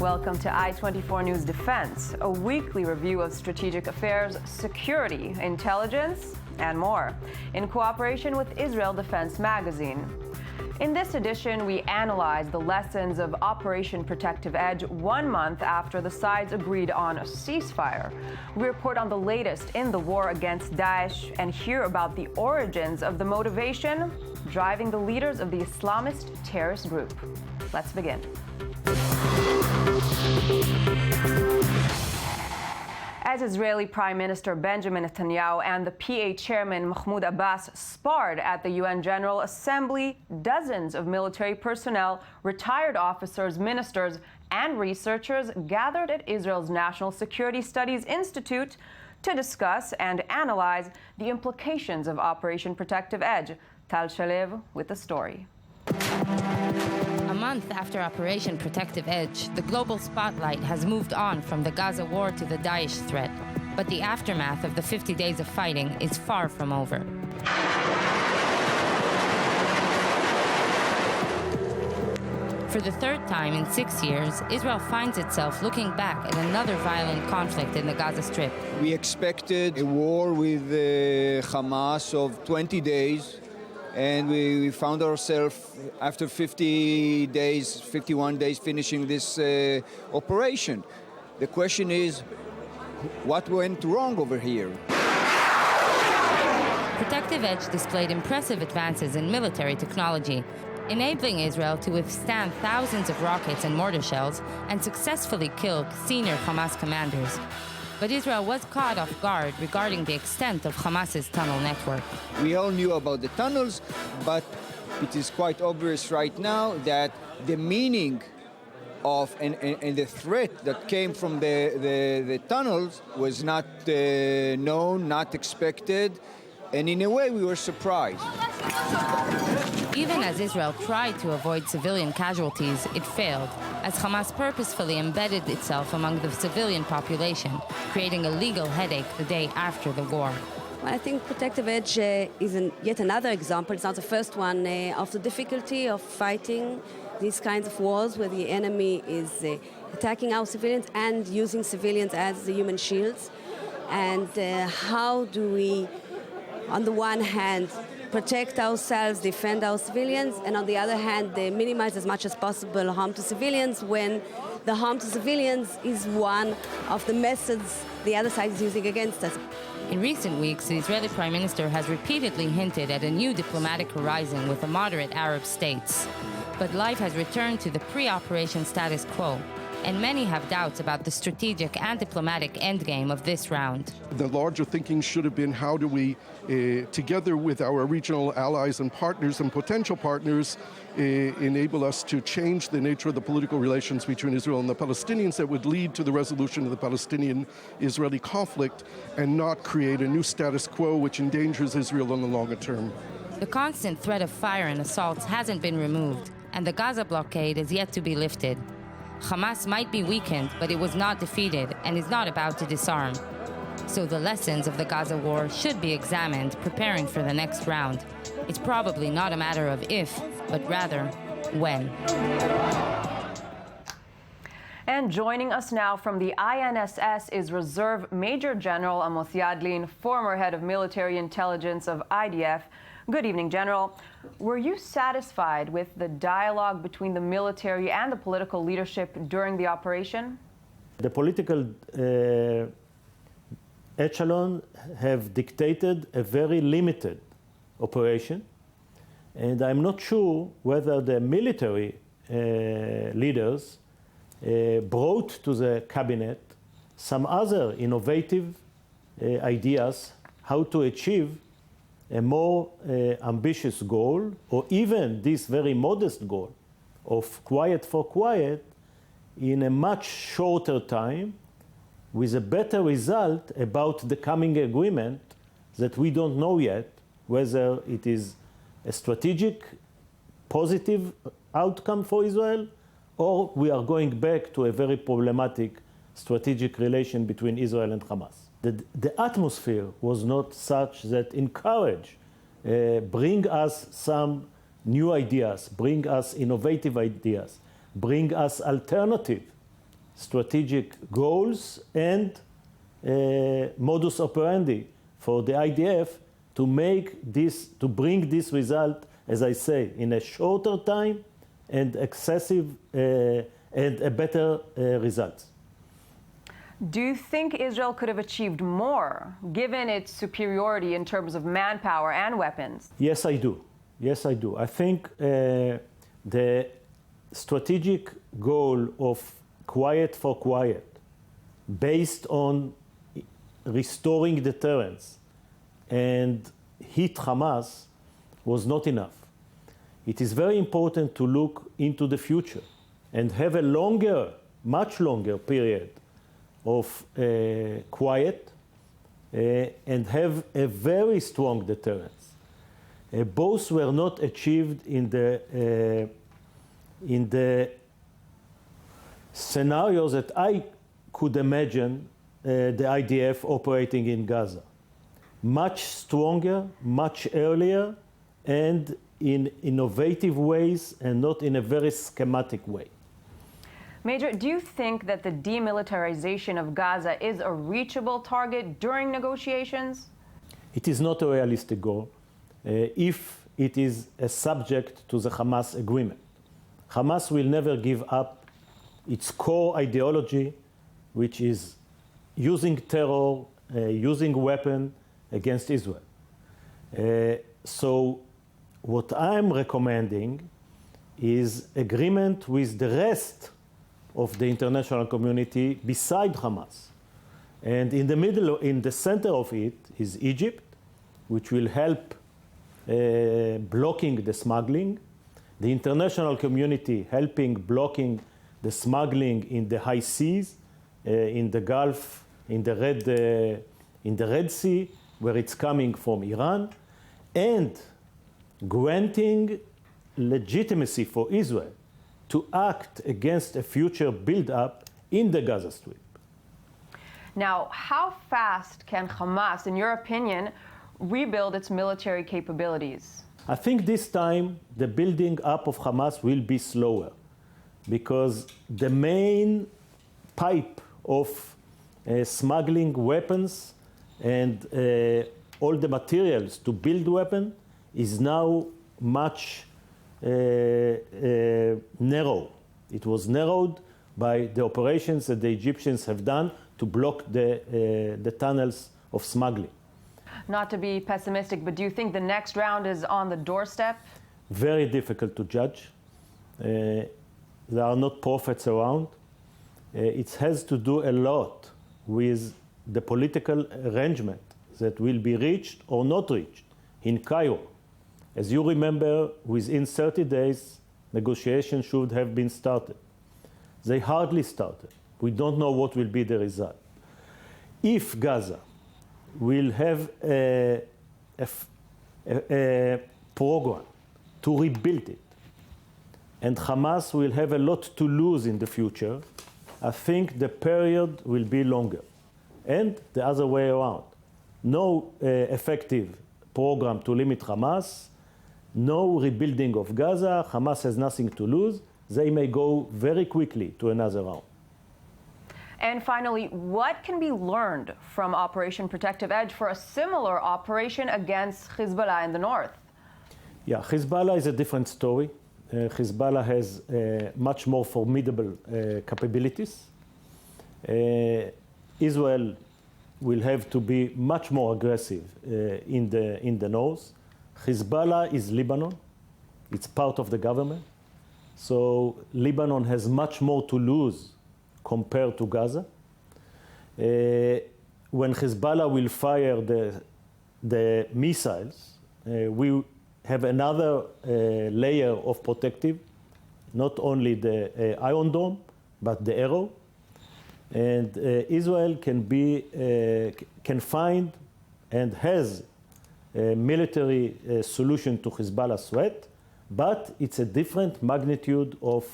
Welcome to I-24 News Defense, a weekly review of strategic affairs, security, intelligence, and more, in cooperation with Israel Defense Magazine. In this edition, we analyze the lessons of Operation Protective Edge 1 month after the sides agreed on a ceasefire. We report on the latest in the war against Daesh and hear about the origins of the motivation driving the leaders of the Islamist terrorist group. Let's begin. As Israeli Prime Minister Benjamin Netanyahu and the PA Chairman Mahmoud Abbas sparred at the UN General Assembly, dozens of military personnel, retired officers, ministers, and researchers gathered at Israel's National Security Studies Institute to discuss and analyze the implications of Operation Protective Edge. Tal Shalev with the story. A month after Operation Protective Edge, the global spotlight has moved on from the Gaza war to the Daesh threat. But the aftermath of the 50 days of fighting is far from over. For the third time in 6 years, Israel finds itself looking back at another violent conflict in the Gaza Strip. We expected a war with Hamas of 20 days. And we found ourselves, after 50 days, 51 days, finishing this operation. The question is, what went wrong over here? Protective Edge displayed impressive advances in military technology, enabling Israel to withstand thousands of rockets and mortar shells and successfully kill senior Hamas commanders. But Israel was caught off guard regarding the extent of Hamas's tunnel network. We all knew about the tunnels, but it is quite obvious right now that the meaning of and the threat that came from the tunnels was not known, not expected, and in a way we were surprised. Even as Israel tried to avoid civilian casualties, it failed, as Hamas purposefully embedded itself among the civilian population, creating a legal headache the day after the war. Well, I think Protective Edge is yet another example, it's not the first one, of the difficulty of fighting these kinds of wars where the enemy is attacking our civilians and using civilians as the human shields. And how do we, on the one hand, protect ourselves, defend our civilians, and on the other hand, minimize as much as possible harm to civilians when the harm to civilians is one of the methods the other side is using against us. In recent weeks, the Israeli Prime Minister has repeatedly hinted at a new diplomatic horizon with the moderate Arab states. But life has returned to the pre-operation status quo, and many have doubts about the strategic and diplomatic endgame of this round. The larger thinking should have been, how do we, together with our regional allies and partners and potential partners, enable us to change the nature of the political relations between Israel and the Palestinians that would lead to the resolution of the Palestinian-Israeli conflict and not create a new status quo which endangers Israel in the longer term. The constant threat of fire and assaults hasn't been removed, and the Gaza blockade is yet to be lifted. Hamas might be weakened, but it was not defeated and is not about to disarm. So the lessons of the Gaza war should be examined, preparing for the next round. It's probably not a matter of if, but rather when. And joining us now from the INSS is Reserve Major General Amos Yadlin, former head of military intelligence of IDF. Good evening, General. Were you satisfied with the dialogue between the military and the political leadership during the operation? The political echelon have dictated a very limited operation, and I'm not sure whether the military leaders brought to the cabinet some other innovative ideas how to achieve a more ambitious goal, or even this very modest goal of quiet for quiet in a much shorter time with a better result about the coming agreement that we don't know yet whether it is a strategic, positive outcome for Israel, or we are going back to a very problematic strategic relation between Israel and Hamas. The atmosphere was not such that encourage, bring us some new ideas, bring us innovative ideas, bring us alternative strategic goals and modus operandi for the IDF to bring this result, as I say, in a shorter time and and a better result. Do you think Israel could have achieved more, given its superiority in terms of manpower and weapons? Yes, I do. Yes, I do. I think the strategic goal of quiet for quiet, based on restoring deterrence and hit Hamas, was not enough. It is very important to look into the future and have a longer, much longer period of quiet and have a very strong deterrence. Both were not achieved in the scenarios that I could imagine the IDF operating in Gaza. Much stronger, much earlier, and in innovative ways and not in a very schematic way. Major, do you think that the demilitarization of Gaza is a reachable target during negotiations? It is not a realistic goal if it is a subject to the Hamas agreement. Hamas will never give up its core ideology, which is using terror, using weapons against Israel. So what I'm recommending is agreement with the rest of the international community beside Hamas. And in the middle, in the center of it is Egypt, which will help blocking the smuggling. The international community helping blocking the smuggling in the high seas, in the Gulf, in the Red Sea, where it's coming from Iran, and granting legitimacy for Israel to act against a future build-up in the Gaza Strip. Now, how fast can Hamas, in your opinion, rebuild its military capabilities? I think this time the building up of Hamas will be slower because the main pipe of smuggling weapons and all the materials to build weapons is now much narrow. It was narrowed by the operations that the Egyptians have done to block the tunnels of smuggling. Not to be pessimistic, but do you think the next round is on the doorstep? Very difficult to judge. There are not prophets around. It has to do a lot with the political arrangement that will be reached or not reached in Cairo. As you remember, within 30 days, negotiations should have been started. They hardly started. We don't know what will be the result. If Gaza will have a program to rebuild it, and Hamas will have a lot to lose in the future, I think the period will be longer. And the other way around. No effective program to limit Hamas, no rebuilding of Gaza, Hamas has nothing to lose. They may go very quickly to another round. And finally, what can be learned from Operation Protective Edge for a similar operation against Hezbollah in the north? Yeah, Hezbollah is a different story. Hezbollah has much more formidable capabilities. Israel will have to be much more aggressive in the north. Hezbollah is Lebanon. It's part of the government. So Lebanon has much more to lose compared to Gaza. When Hezbollah will fire the missiles, we have another layer of protective, not only the Iron Dome, but the Arrow. And Israel can find and has a military solution to Hezbollah's threat, but it's a different magnitude of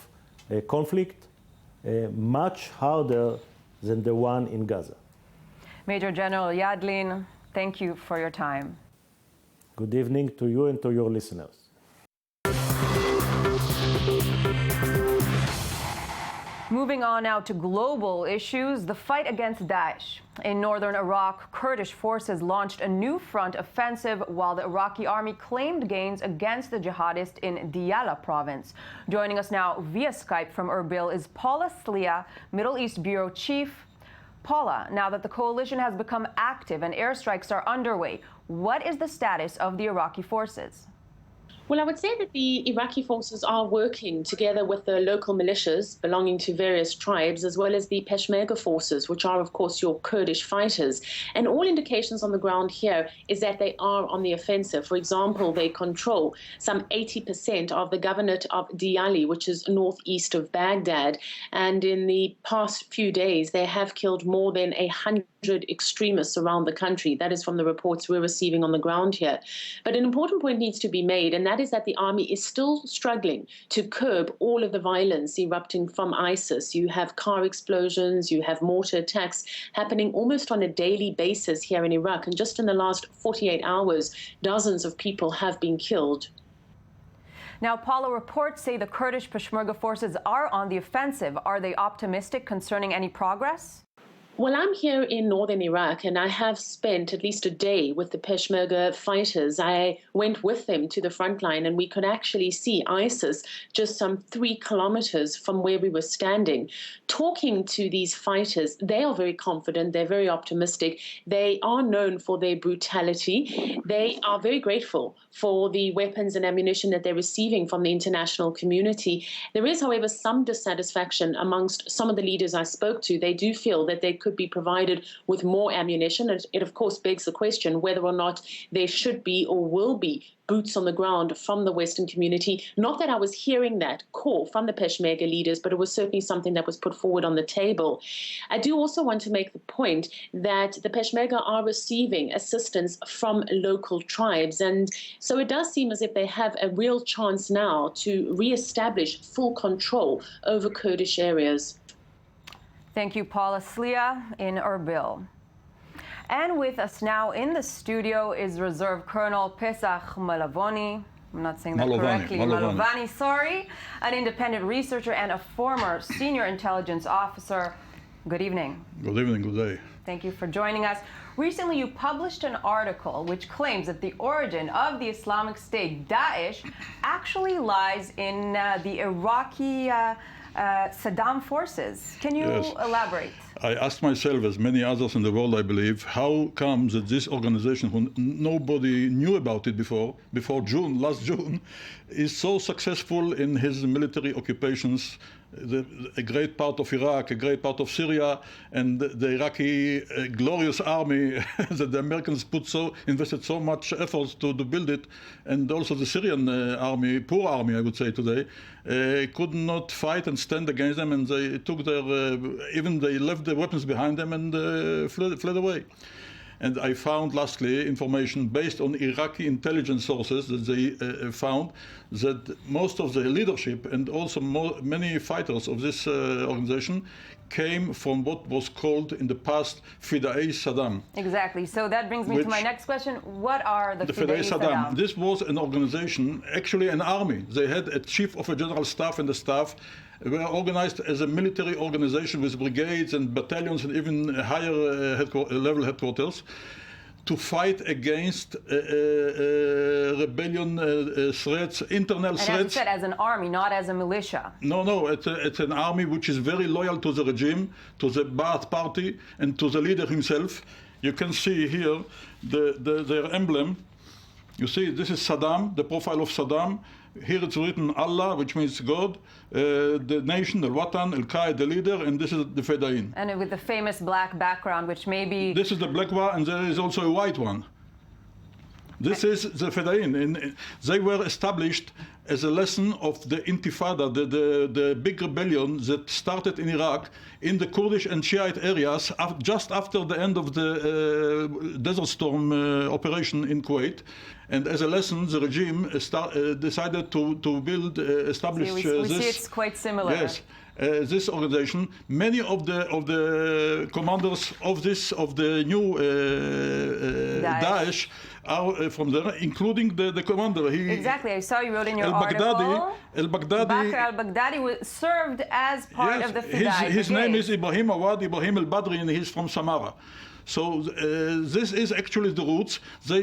conflict, much harder than the one in Gaza. Major General Yadlin, thank you for your time. Good evening to you and to your listeners. Moving on now to global issues, the fight against Daesh. In northern Iraq, Kurdish forces launched a new front offensive while the Iraqi army claimed gains against the jihadists in Diyala province. Joining us now via Skype from Erbil is Paula Slia, Middle East Bureau Chief. Paula, now that the coalition has become active and airstrikes are underway, what is the status of the Iraqi forces? Well, I would say that the Iraqi forces are working together with the local militias belonging to various tribes, as well as the Peshmerga forces, which are, of course, your Kurdish fighters. And all indications on the ground here is that they are on the offensive. For example, they control some 80% of the governorate of Diyali, which is northeast of Baghdad. And in the past few days, they have killed more than 100 extremists around the country. That is from the reports we're receiving on the ground here. But an important point needs to be made, and that is that the army is still struggling to curb all of the violence erupting from ISIS. You have car explosions, you have mortar attacks happening almost on a daily basis here in Iraq. And just in the last 48 hours, dozens of people have been killed. Now, Paula, reports say the Kurdish Peshmerga forces are on the offensive. Are they optimistic concerning any progress? Well, I'm here in northern Iraq, and I have spent at least a day with the Peshmerga fighters. I went with them to the front line, and we could actually see ISIS just some 3 kilometers from where we were standing. Talking to these fighters, they are very confident, they're very optimistic. They are known for their brutality. They are very grateful for the weapons and ammunition that they're receiving from the international community. There is, however, some dissatisfaction amongst some of the leaders I spoke to. They do feel that they could be provided with more ammunition. And it, of course, begs the question whether or not there should be or will be boots on the ground from the Western community. Not that I was hearing that call from the Peshmerga leaders, but it was certainly something that was put forward on the table. I do also want to make the point that the Peshmerga are receiving assistance from local tribes. And so it does seem as if they have a real chance now to reestablish full control over Kurdish areas. Thank you, Paula Slia in Erbil. And with us now in the studio is Reserve Colonel Pesach Malovany. I'm not saying that correctly. Malovany, sorry. An independent researcher and a former senior intelligence officer. Good evening. Good evening, good day. Thank you for joining us. Recently, you published an article which claims that the origin of the Islamic State, Daesh, actually lies in the Iraqi Saddam forces. Can you elaborate? I asked myself, as many others in the world, I believe, how comes that this organization, who nobody knew about it before last June, is so successful in his military occupations, a great part of Iraq, a great part of Syria, and the Iraqi glorious army that the Americans invested so much effort to build it, and also the Syrian army, poor army, I would say today, could not fight and stand against them, and they took their, even they left the weapons behind them and fled away. And I found, lastly, information based on Iraqi intelligence sources that they found that most of the leadership and also many fighters of this organization came from what was called in the past Fidai Saddam. Exactly. So that brings me to my next question. What are the Fidai Saddam? This was an organization, actually an army. They had a chief of a general staff, and the staff were organized as a military organization with brigades and battalions and even higher level headquarters to fight against rebellion threats, internal threats. And as you said, as an army, not as a militia. No, it's an army which is very loyal to the regime, to the Ba'ath party, and to the leader himself. You can see here their emblem. You see, this is Saddam, the profile of Saddam. Here it's written Allah, which means God, the nation, Al-Watan, Al-Qaeda, the leader, and this is the Fedayeen. And with the famous black background, which may be... This is the black one, and there is also a white one. This is the Fedayeen. They were established as a lesson of the Intifada, the big rebellion that started in Iraq in the Kurdish and Shiite areas just after the end of the Desert Storm operation in Kuwait. And as a lesson, the regime decided to establish we this. See it's quite similar. Yes. This organization, many of the commanders of the new Daesh are from there, including the commander. Exactly. I saw you wrote in your article. Al-Baghdadi. Bakr al-Baghdadi served as part of the Fidai his brigade. name is Ibrahim Awad Ibrahim al-Badri, and he's from Samara. So this is actually the roots. They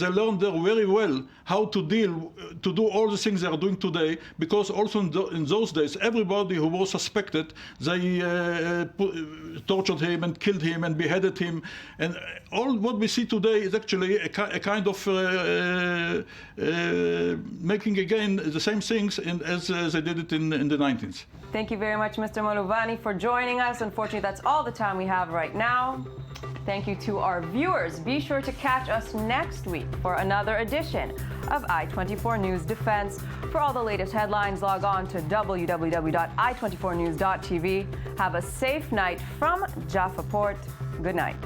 learned there very well how to do all the things they are doing today, because also in those days, everybody who was suspected, they tortured him and killed him and beheaded him. And all what we see today is actually a kind of making again the same things as they did it in the 19th. Thank you very much, Mr. Molovani, for joining us. Unfortunately, that's all the time we have right now. Thank you to our viewers. Be sure to catch us next week for another edition of I-24 News Defense. For all the latest headlines, log on to www.i24news.tv. Have a safe night from Jaffa Port. Good night.